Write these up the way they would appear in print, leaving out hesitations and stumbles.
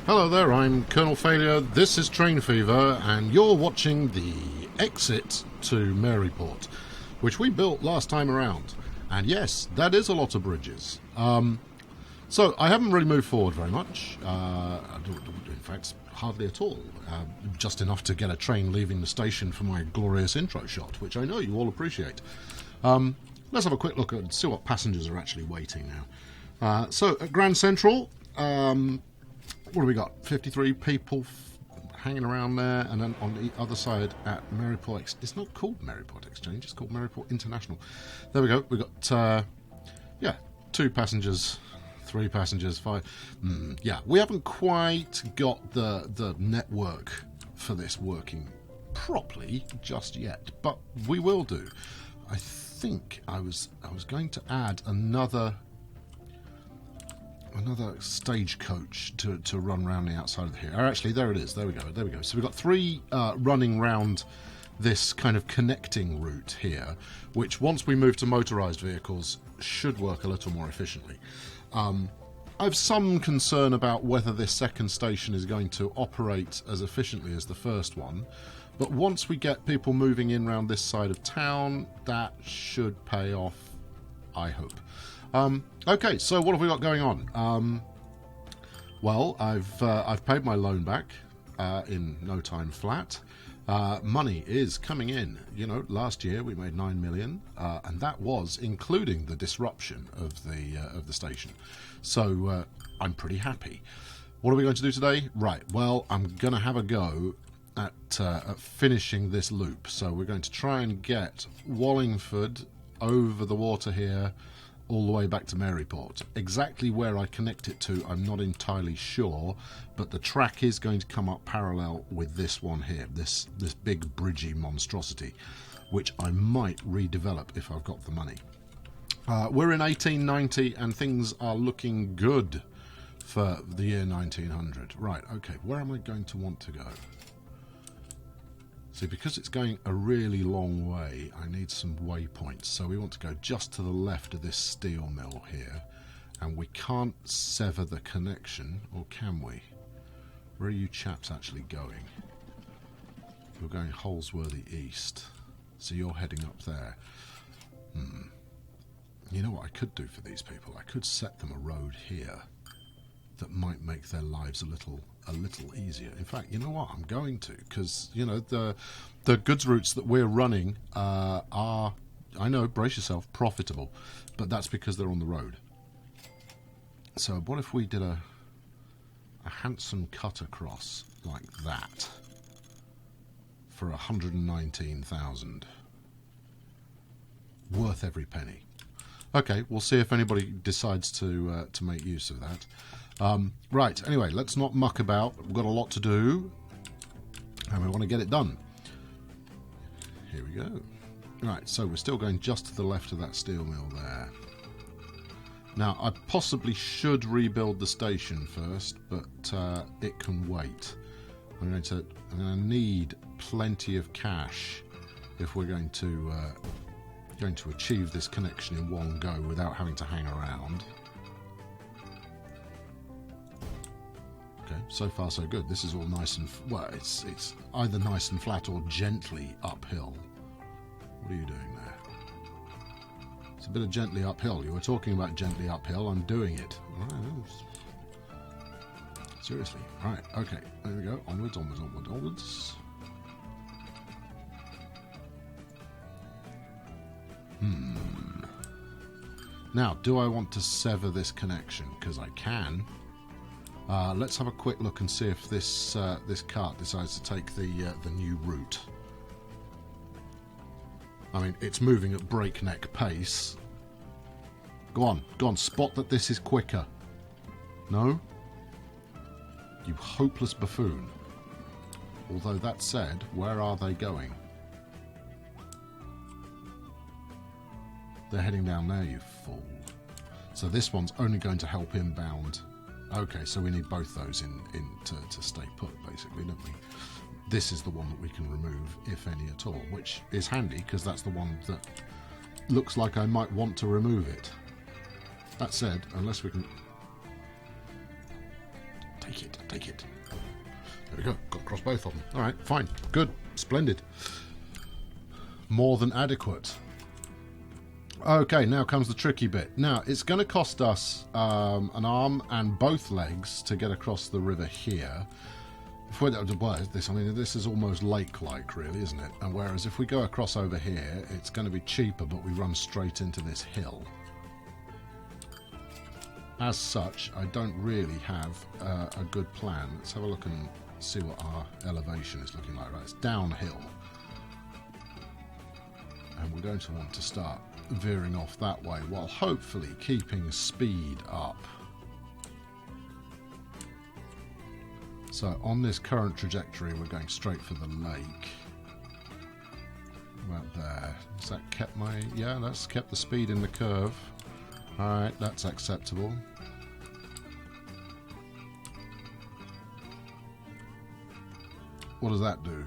Hello there, I'm Colonel Failure, this is Train Fever, and you're watching the exit to Maryport, which we built last time around. And yes, that is a lot of bridges. So I haven't really moved forward very much, in fact, hardly at all. Just enough to get a train leaving the station for my glorious intro shot, which I know you all appreciate. Let's have a quick look and see what passengers are actually waiting now. So at Grand Central, what do we got? 53 people hanging around there, and then on the other side at Maryport, it's not called Maryport Exchange, it's called Maryport International. There we go. We got 2 passengers, 3 passengers, 5. Yeah, we haven't quite got the network for this working properly just yet, but we will do. I think I was going to add another stagecoach to run round the outside of here. Actually, there it is. There we go. So we've got 3 running round this kind of connecting route here, which once we move to motorised vehicles should work a little more efficiently. I have some concern about whether this second station is going to operate as efficiently as the first one, but once we get people moving in around this side of town, that should pay off, I hope. Okay, so what have we got going on? Well, I've paid my loan back in no time flat. Money is coming in. You know, last year we made 9 million, and that was including the disruption of the station. So I'm pretty happy. What are we going to do today? Right. Well, I'm going to have a go at finishing this loop. So we're going to try and get Wallingford over the water here, all the way back to Maryport. Exactly where I connect it to, I'm not entirely sure, but the track is going to come up parallel with this one here, this big bridgy monstrosity, which I might redevelop if I've got the money. We're in 1890 and things are looking good for the year 1900. Right, okay, where am I going to want to go? See, because it's going a really long way, I need some waypoints. So we want to go just to the left of this steel mill here. And we can't sever the connection, or can we? Where are you chaps actually going? You're going Holsworthy East. So you're heading up there. You know what I could do for these people? I could set them a road here that might make their lives a little easier. In fact, you know what? I'm going to, because you know the goods routes that we're running are, I know, brace yourself, profitable, but that's because they're on the road. So what if we did a handsome cut across like that for 119,000? Worth every penny. Okay, we'll see if anybody decides to make use of that. Right, anyway, let's not muck about. We've got a lot to do, and we want to get it done. Here we go. Right, so we're still going just to the left of that steel mill there. Now, I possibly should rebuild the station first, but it can wait. I'm going to need plenty of cash if we're going to achieve this connection in one go without having to hang around. Okay, so far so good. This is all nice and well. It's either nice and flat or gently uphill. What are you doing there? It's a bit of gently uphill. You were talking about gently uphill. I'm doing it. Right, seriously. Right. Okay. There we go. Onwards. Onwards. Onwards. Onwards. Now, do I want to sever this connection? Because I can. Let's have a quick look and see if this cart decides to take the new route. I mean, it's moving at breakneck pace. Go on, spot that this is quicker. No? You hopeless buffoon. Although that said, where are they going? They're heading down there, you fool. So this one's only going to help inbound. Okay, so we need both those in to stay put, basically, don't we? This is the one that we can remove, if any at all, which is handy, because that's the one that looks like I might want to remove it. That said, unless we can take it, take it. There we go, got across both of them. Alright, fine, good, splendid. More than adequate. Okay, now comes the tricky bit. Now, it's going to cost us an arm and both legs to get across the river here. This is almost lake-like, really, isn't it? And whereas if we go across over here, it's going to be cheaper, but we run straight into this hill. As such, I don't really have a good plan. Let's have a look and see what our elevation is looking like. Right, it's downhill. And we're going to want to start veering off that way while hopefully keeping speed up. So on this current trajectory, we're going straight for the lake. About there. Has that kept my... Yeah, that's kept the speed in the curve. Alright, that's acceptable. What does that do?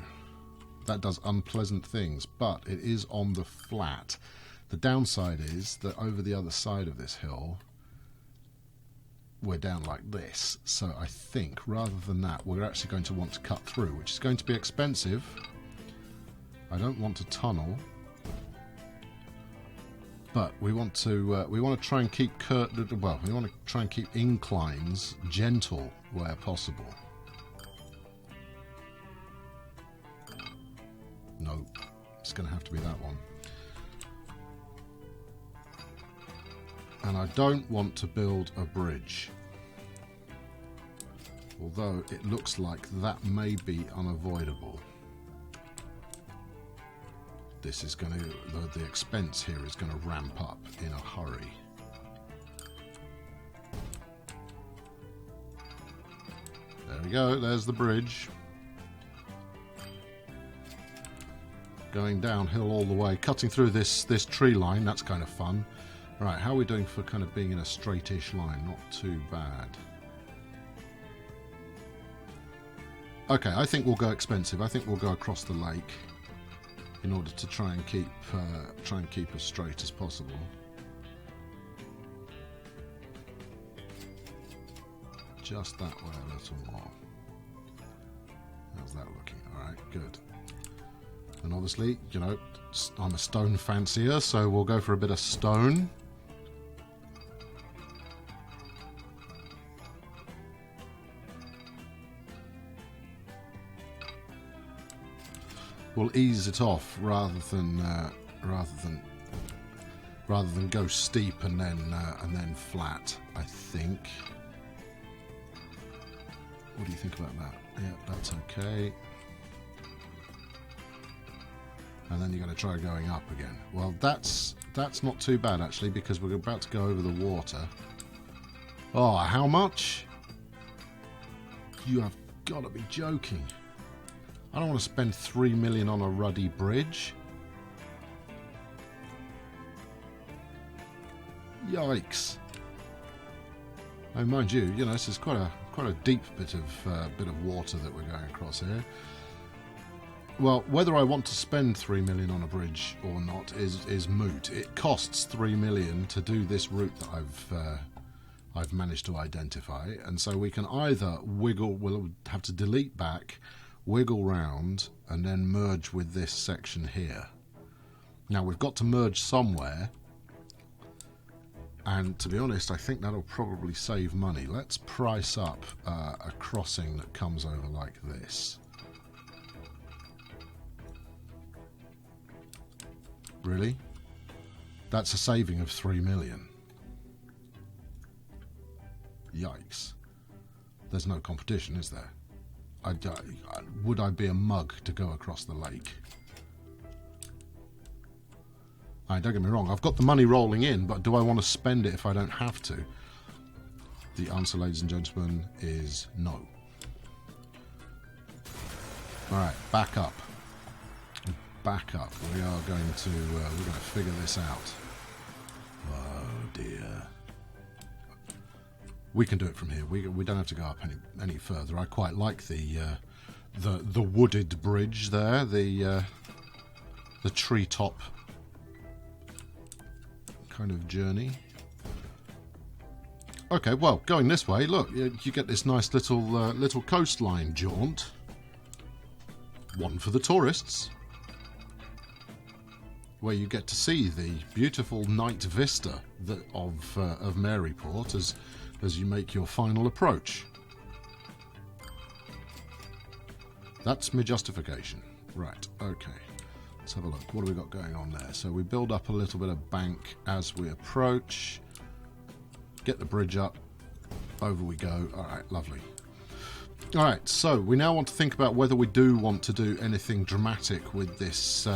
That does unpleasant things, but it is on the flat. The downside is that over the other side of this hill, we're down like this. So I think, rather than that, we're actually going to want to cut through, which is going to be expensive. I don't want to tunnel. But we want to try and keep we want to try and keep inclines gentle where possible. Nope, it's going to have to be that one. And I don't want to build a bridge, although it looks like that may be unavoidable. This is going to, the expense here is going to ramp up in a hurry. There we go, there's the bridge. Going downhill all the way, cutting through this tree line, that's kind of fun. Right, how are we doing for kind of being in a straightish line? Not too bad. Okay, I think we'll go expensive. I think we'll go across the lake in order to try and keep as straight as possible. Just that way a little more. How's that looking? All right, good. And obviously, you know, I'm a stone fancier, so we'll go for a bit of stone. We'll ease it off rather than go steep and then flat, I think. What do you think about that? Yeah, that's okay. And then you're going to try going up again. Well, that's not too bad actually, because we're about to go over the water. Oh, how much? You have got to be joking. I don't want to spend 3 million on a ruddy bridge. Yikes! Oh, mind you, you know, this is quite a deep bit of water that we're going across here. Well, whether I want to spend 3 million on a bridge or not is moot. It costs 3 million to do this route that I've managed to identify, and so we can either wiggle. We'll have to delete back, wiggle round, and then merge with this section here. Now we've got to merge somewhere, and to be honest, I think that'll probably save money. Let's price up a crossing that comes over like this. Really? That's a saving of 3 million. Yikes. There's no competition, is there? Would I be a mug to go across the lake? Don't get me wrong, I've got the money rolling in, but do I want to spend it if I don't have to? The answer, ladies and gentlemen, is no. Alright, back up. Back up. We are going to figure this out. Oh dear. We can do it from here. We don't have to go up any further. I quite like the wooded bridge there, the treetop kind of journey. Okay, well, going this way, look, you get this nice little coastline jaunt. One for the tourists, where you get to see the beautiful night vista of Maryport as you make your final approach. That's my justification. Right, okay. Let's have a look. What have we got going on there? So we build up a little bit of bank as we approach. Get the bridge up. Over we go. Alright, lovely. Alright, so we now want to think about whether we do want to do anything dramatic with this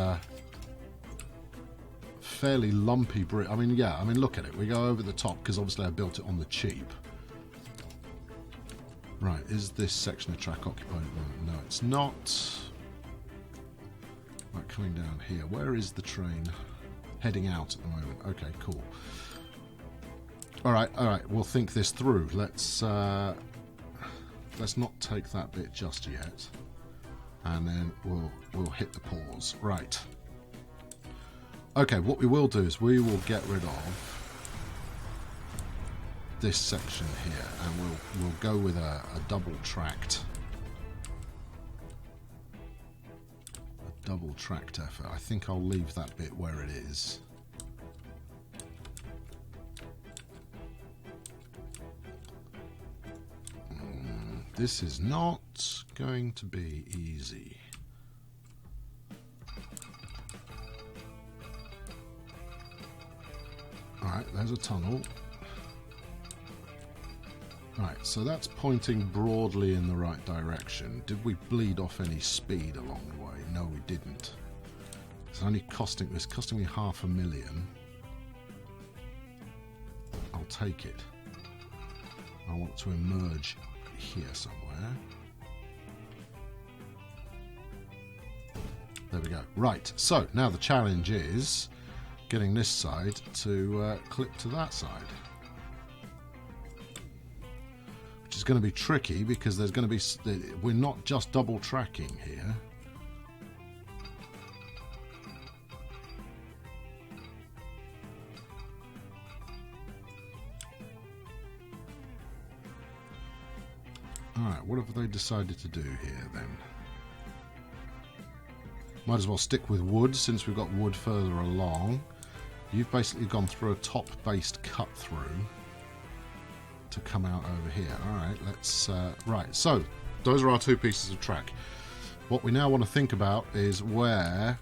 fairly lumpy bridge. I mean, yeah, look at it. We go over the top because obviously I built it on the cheap. Right, is this section of track occupied? No, it's not. Right, coming down here. Where is the train? Heading out at the moment. Okay, cool. Alright, we'll think this through. Let's not take that bit just yet. And then we'll hit the pause. Right. Okay, what we will do is we will get rid of this section here, and we'll go with a double tracked effort. I think I'll leave that bit where it is. This is not going to be easy. Alright, there's a tunnel. Right, so that's pointing broadly in the right direction. Did we bleed off any speed along the way? No, we didn't. It's costing me $500,000. I'll take it. I want to emerge here somewhere. There we go. Right, so now the challenge is getting this side to clip to that side. Which is going to be tricky because there's going to be... We're not just double tracking here. Alright, what have they decided to do here then? Might as well stick with wood since we've got wood further along. You've basically gone through a top-based cut-through to come out over here. Alright, let's... right, so those are our two pieces of track. What we now want to think about is where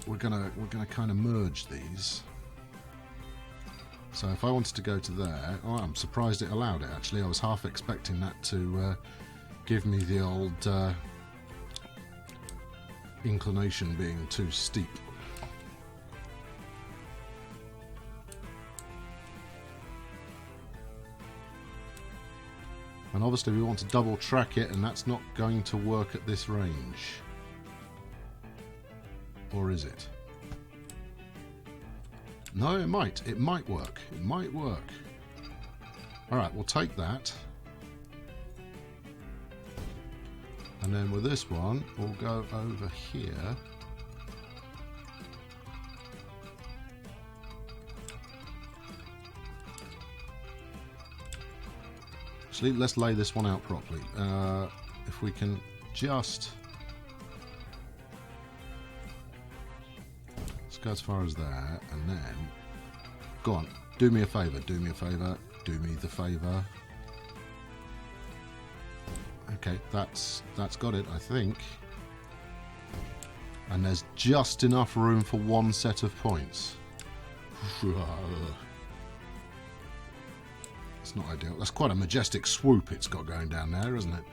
we're gonna kind of merge these. So if I wanted to go to there... Oh, I'm surprised it allowed it, actually. I was half expecting that to give me the old inclination being too steep. And obviously we want to double track it, and that's not going to work at this range. Or is it? No, it might. It might work. It might work. Alright, we'll take that. And then with this one, we'll go over here. Actually, let's lay this one out properly. If we can just... Let's go as far as there, and then... Go on, do me a favour, do me a favour, do me the favour. Okay, that's got it, I think. And there's just enough room for one set of points. It's not ideal. That's quite a majestic swoop it's got going down there, isn't it?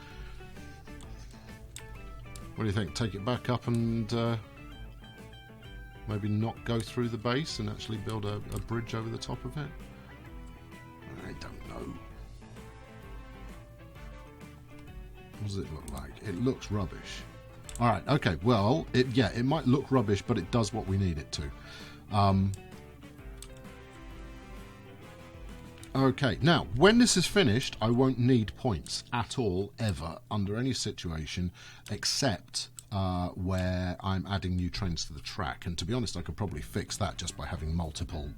What do you think? Take it back up and maybe not go through the base and actually build a bridge over the top of it? I don't know. What does it look like? It looks rubbish. Alright, okay, well, it might look rubbish, but it does what we need it to. Okay, now, when this is finished, I won't need points at all, ever, under any situation, except where I'm adding new trains to the track. And to be honest, I could probably fix that just by having multiple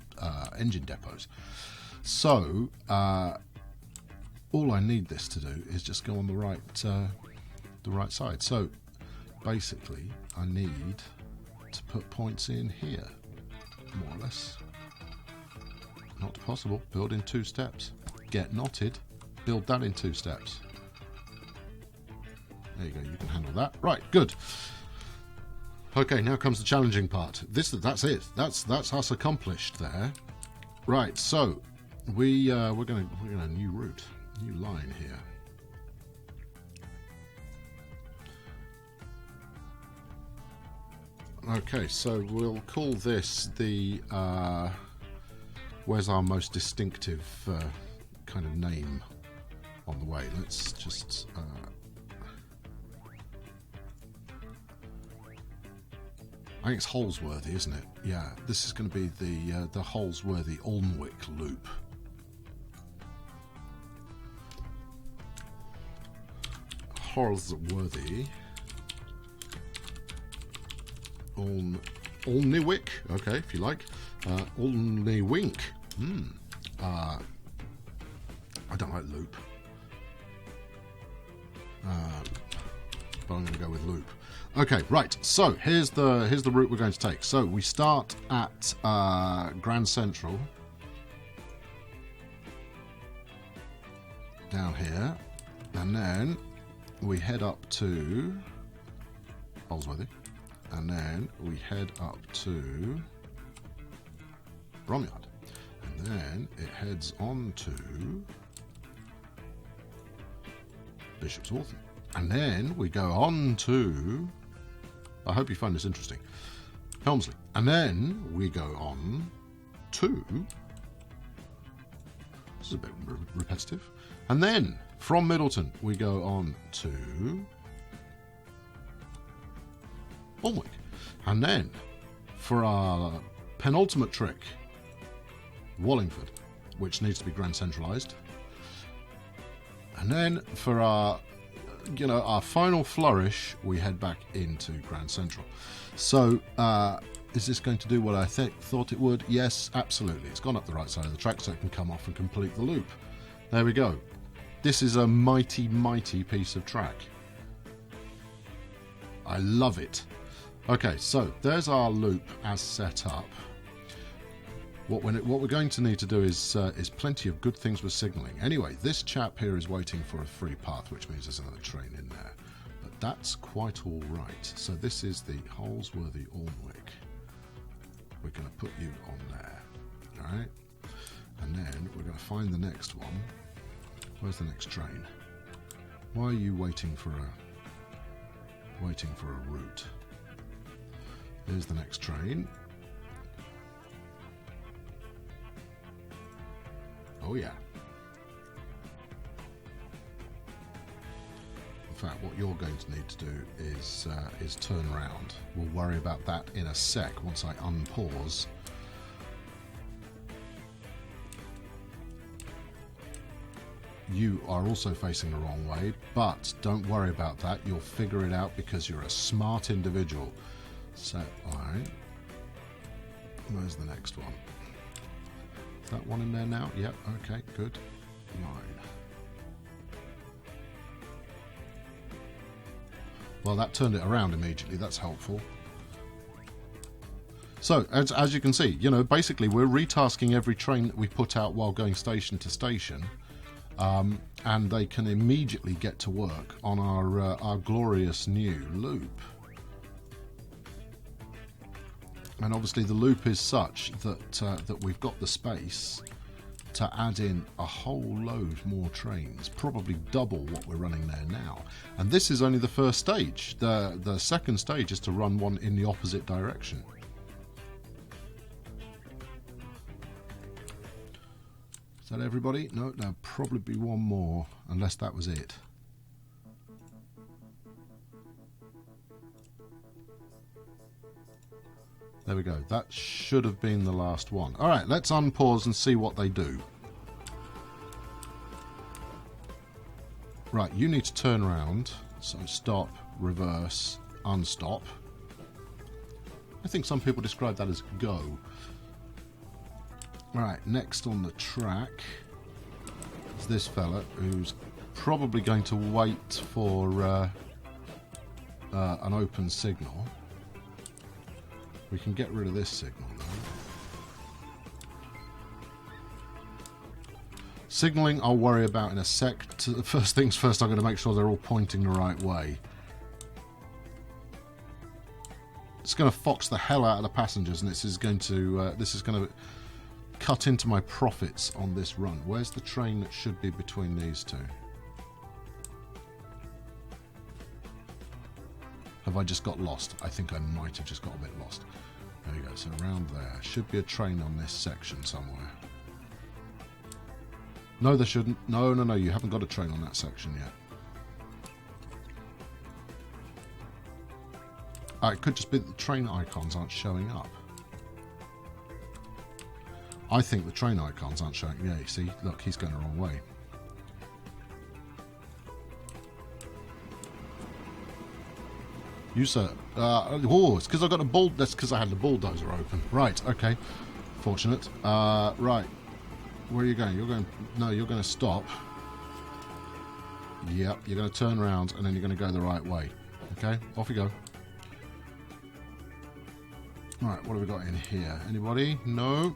engine depots. So all I need this to do is just go on the right side. So basically I need to put points in here, more or less. Not possible. Build in 2 steps. Get knotted. Build that in 2 steps. There you go. You can handle that. Right. Good. Okay. Now comes the challenging part. That's it. That's us accomplished there. Right. So we're gonna new route, new line here. Okay. So we'll call this the. Where's our most distinctive kind of name on the way? Let's just... I think it's Holsworthy, isn't it? Yeah, this is going to be the Holsworthy Alnwick loop. Holsworthy Alnwick, okay, if you like. Alnwick. I don't like loop. But I'm going to go with loop. Okay, right. So here's the route we're going to take. So we start at Grand Central, down here, and then we head up to Holsworthy, and then we head up to Bromyard, and then it heads on to Bishop's Waltham, and then we go on to, I hope you find this interesting, Helmsley, and then we go on to, this is a bit repetitive, and then from Middleton we go on to Alnwick, and then for our penultimate trick, Wallingford, which needs to be Grand Centralised, and then for our final flourish, we head back into Grand Central. So is this going to do what I thought it would? Yes, absolutely. It's gone up the right side of the track so it can come off and complete the loop. There we go. This is a mighty, mighty piece of track. I love it. Okay, so there's our loop as set up. What we're going to need to do is plenty of good things with signalling. Anyway, this chap here is waiting for a free path, which means there's another train in there. But that's quite all right. So this is the Holsworthy Alnwick. We're going to put you on there, all right? And then we're going to find the next one. Where's the next train? Why are you waiting for a route? Here's the next train. Oh yeah. In fact, what you're going to need to do is turn around. We'll worry about that in a sec once I unpause. You are also facing the wrong way, but don't worry about that. You'll figure it out because you're a smart individual. So, alright. Where's the next one? Is that one in there now? Yep, okay, good. 9. Well, that turned it around immediately. That's helpful. So, as you can see, basically we're retasking every train that we put out while going station to station. And they can immediately get to work on our glorious new loop. And obviously the loop is such that we've got the space to add in a whole load more trains, probably double what we're running there now. And this is only the first stage. The second stage is to run one in the opposite direction. Is that everybody? No, there'll probably be one more, unless that was it. There we go. That should have been the last one. All right, let's unpause and see what they do. Right, you need to turn around. So stop, reverse, unstop. I think some people describe that as go. Right, next on the track is this fella who's probably going to wait for an open signal. We can get rid of this signal though. Signalling I'll worry about in a sec. First things first, I'm going to make sure they're all pointing the right way. It's going to fox the hell out of the passengers, and this is going to cut into my profits on this run. Where's the train that should be between these two? Have I just got lost? I think I might have just got a bit lost. There you go. So around there should be a train on this section somewhere. No, there shouldn't. No, no, no. You haven't got a train on that section yet. It could just be that the train icons aren't showing up. I think the train icons aren't showing. Yeah, you see? Look, he's going the wrong way. You, sir. Oh, it's because I got a bull. That's because I had the bulldozer open. Right, okay. Fortunate. Right. Where are you going? You're going... No, you're going to stop. Yep, you're going to turn around and then you're going to go the right way. Okay, off you go. Alright, what have we got in here? Anybody? No.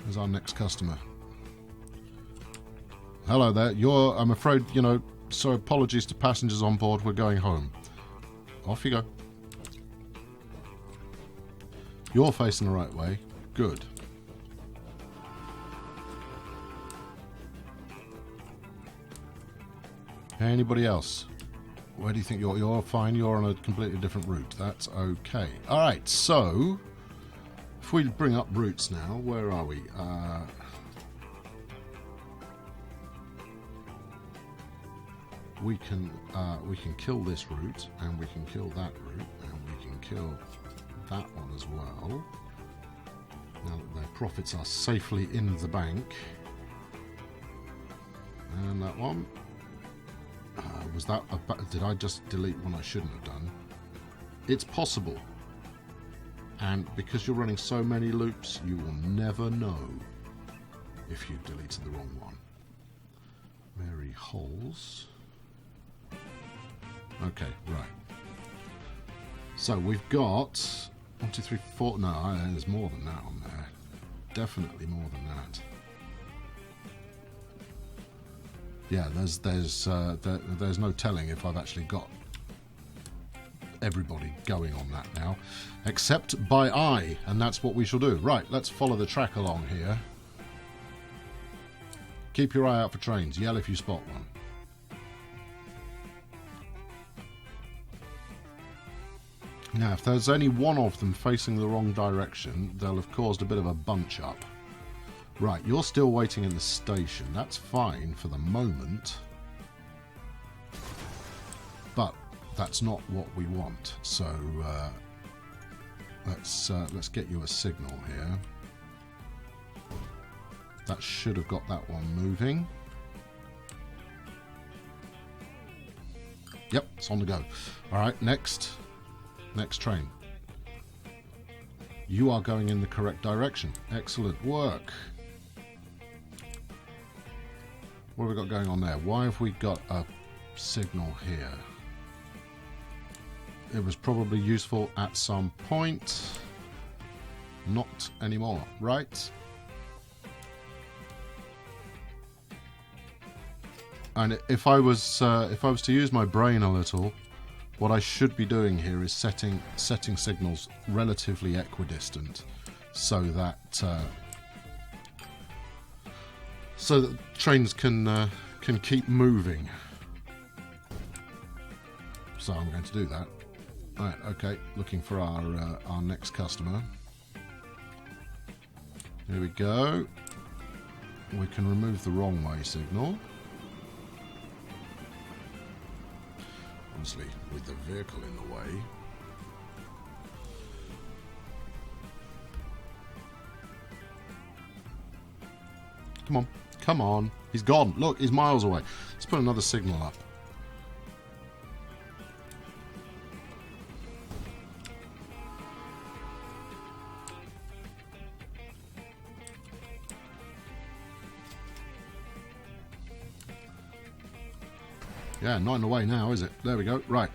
There's our next customer. Hello there. I'm afraid, you know, so apologies to passengers on board. We're going home. Off you go. You're facing the right way. Good. Anybody else? Where do you think you're fine? You're on a completely different route. That's okay. Alright, so if we bring up routes now, where are we? We can kill this route, and we can kill that route, and we can kill that one as well. Now that their profits are safely in the bank. And that one. Was that did I just delete one I shouldn't have done? It's possible. And because you're running so many loops, you will never know if you've deleted the wrong one. Mary Holes. Okay, right. So we've got 1, 2, 3, 4. No, there's more than that on there. Definitely more than that. Yeah, there's no telling if I've actually got everybody going on that now, except by eye, and that's what we shall do. Right, let's follow the track along here. Keep your eye out for trains. Yell if you spot one. Now, if there's any one of them facing the wrong direction, they'll have caused a bit of a bunch up. Right, you're still waiting in the station. That's fine for the moment. But that's not what we want. So let's get you a signal here. That should have got that one moving. Yep, it's on the go. All right, next train. You are going in the correct direction. Excellent work. What have we got going on there? Why have we got a signal here? It was probably useful at some point. Not anymore, right? And if I was to use my brain a little, what I should be doing here is setting signals relatively equidistant, so that trains can keep moving. So I'm going to do that. Right, okay, looking for our next customer. Here we go. We can remove the wrong way signal. Obviously, with the vehicle in the way. Come on. Come on. He's gone. Look, he's miles away. Let's put another signal up. Yeah, not in the way now, is it? There we go. Right.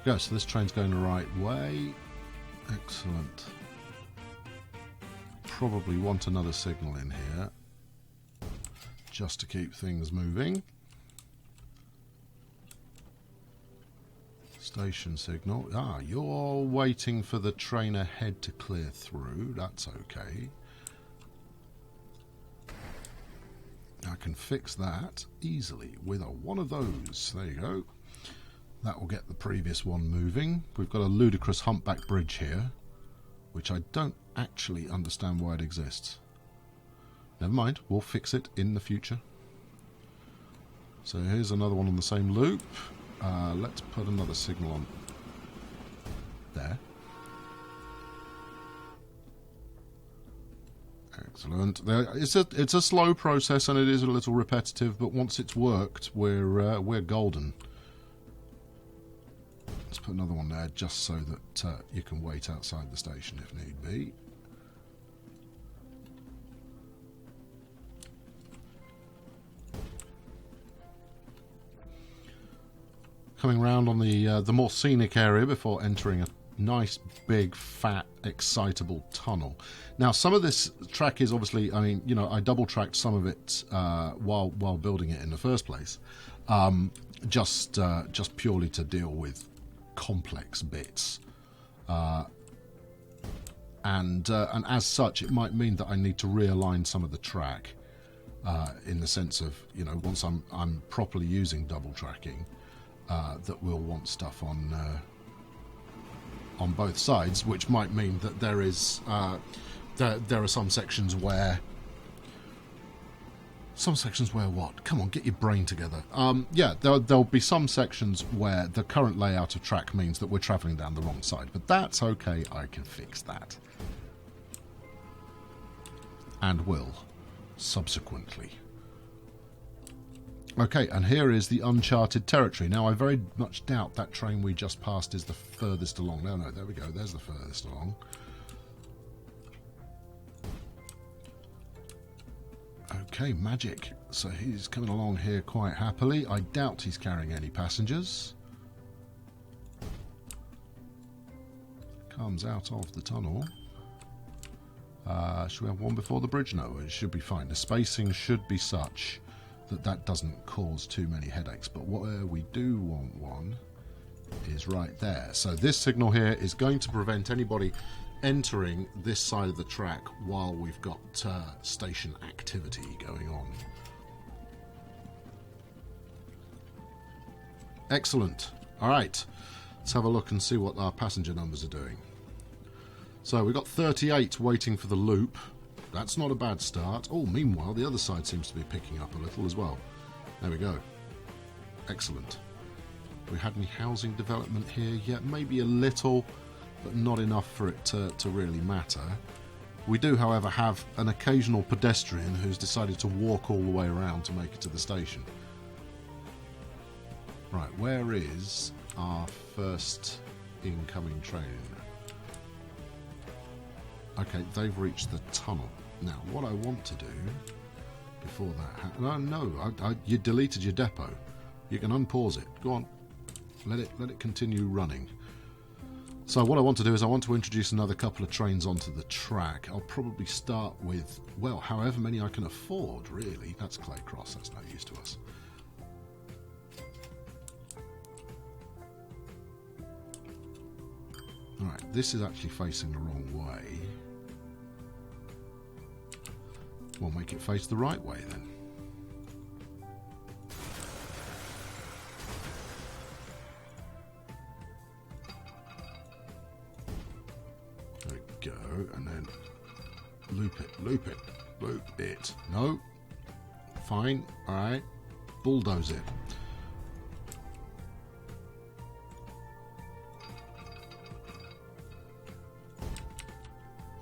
Go, so this train's going the right way. Excellent. Probably want another signal in here, just to keep things moving. Station signal. Ah, you're waiting for the train ahead to clear through. That's okay. I can fix that easily with one of those. There you go. That will get the previous one moving. We've got a ludicrous humpback bridge here, which I don't actually understand why it exists. Never mind, we'll fix it in the future. So here's another one on the same loop. Let's put another signal on there. Excellent. It's a slow process and it is a little repetitive, but once it's worked, we're golden. Let's put another one there just so that you can wait outside the station if need be. Coming round on the more scenic area before entering a nice, big, fat, excitable tunnel. Now, some of this track is obviously, I mean, you know, I double-tracked some of it while building it in the first place, just purely to deal with complex bits. And as such, it might mean that I need to realign some of the track in the sense of, you know, once I'm properly using double tracking, that we'll want stuff on both sides, which might mean that there is there are some sections where what? Come on, get your brain together. Yeah, there'll be some sections where the current layout of track means that we're travelling down the wrong side, but that's okay. I can fix that, and will subsequently. Okay, and here is the uncharted territory. Now, I very much doubt that train we just passed is the furthest along. No, there we go. There's the furthest along. Okay, magic. So he's coming along here quite happily. I doubt he's carrying any passengers. Comes out of the tunnel. Should we have one before the bridge? No, it should be fine. The spacing should be such that doesn't cause too many headaches. But where we do want one is right there. So this signal here is going to prevent anybody entering this side of the track while we've got station activity going on. Excellent. All right, let's have a look and see what our passenger numbers are doing. So we've got 38 waiting for the loop. That's not a bad start. Oh, meanwhile, the other side seems to be picking up a little as well. There we go. Excellent. Have we had any housing development here yet? Maybe a little, but not enough for it to really matter. We do, however, have an occasional pedestrian who's decided to walk all the way around to make it to the station. Right, where is our first incoming train? Okay, they've reached the tunnel. Now, what I want to do before that happens... No, you deleted your depot. You can unpause it. Go on. Let it continue running. So what I want to do is I want to introduce another couple of trains onto the track. I'll probably start with, well, however many I can afford, really. That's Clay Cross. That's no use to us. Alright, this is actually facing the wrong way. We'll make it face the right way then. There we go, and then loop it, loop it, loop it. No. Fine, alright. Bulldoze it.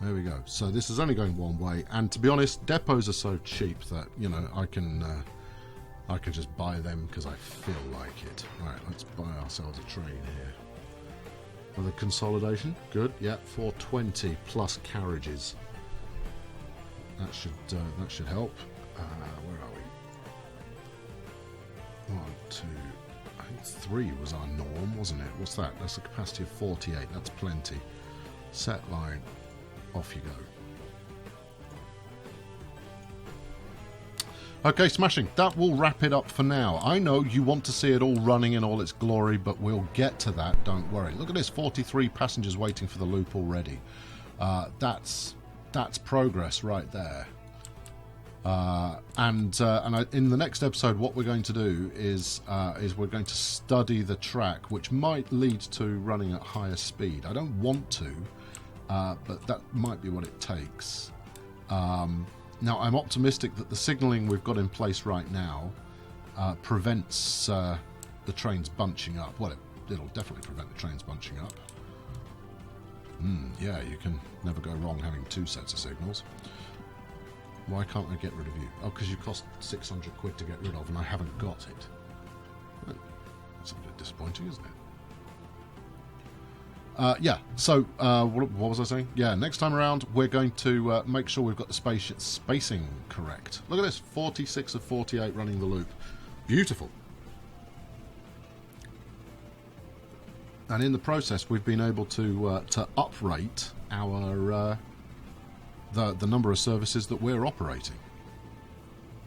There we go. So this is only going one way, and to be honest, depots are so cheap that, you know, I can just buy them because I feel like it. Right, let's buy ourselves a train here. Another consolidation, good. Yeah, 420 plus carriages. That should help. Where are 1, 2, I think 3 was our norm, wasn't it? What's that? That's a capacity of 48. That's plenty. Set line. Off you go. Okay, smashing. That will wrap it up for now. I know you want to see it all running in all its glory, but we'll get to that, don't worry. Look at this, 43 passengers waiting for the loop already. That's progress right there. In the next episode, what we're going to do is we're going to study the track, which might lead to running at higher speed. I don't want to, but that might be what it takes. Now, I'm optimistic that the signalling we've got in place right now prevents the trains bunching up. Well, it'll definitely prevent the trains bunching up. Yeah, you can never go wrong having 2 sets of signals. Why can't I get rid of you? Oh, because you cost 600 quid to get rid of, and I haven't got it. That's a bit disappointing, isn't it? Yeah, so what was I saying? Yeah, next time around, we're going to make sure we've got the spacing correct. Look at this, 46 of 48 running the loop. Beautiful. And in the process, we've been able to uprate our the number of services that we're operating.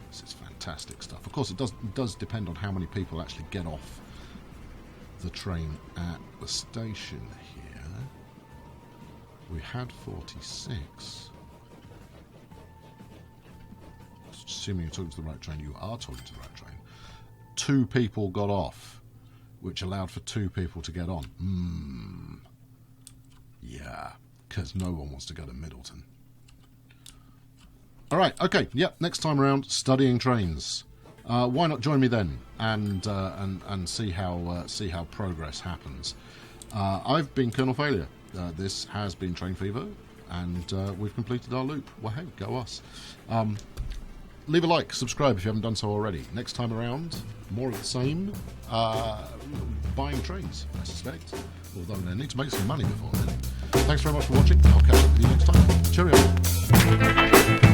This is fantastic stuff. Of course, it does depend on how many people actually get off the train at the station here. We had 46. Assuming you're talking to the right train, you are talking to the right train. 2 people got off, which allowed for 2 people to get on. Yeah, because no one wants to go to Middleton. All right, okay, yep. Next time around, studying trains. Why not join me then and see how progress happens? I've been Colonel Failure. This has been Train Fever, and we've completed our loop. Well, hey, go us. Leave a like, subscribe if you haven't done so already. Next time around, more of the same. Buying trains, I suspect. Although they need to make some money before then. Thanks very much for watching. I'll catch up with you next time. Cheerio.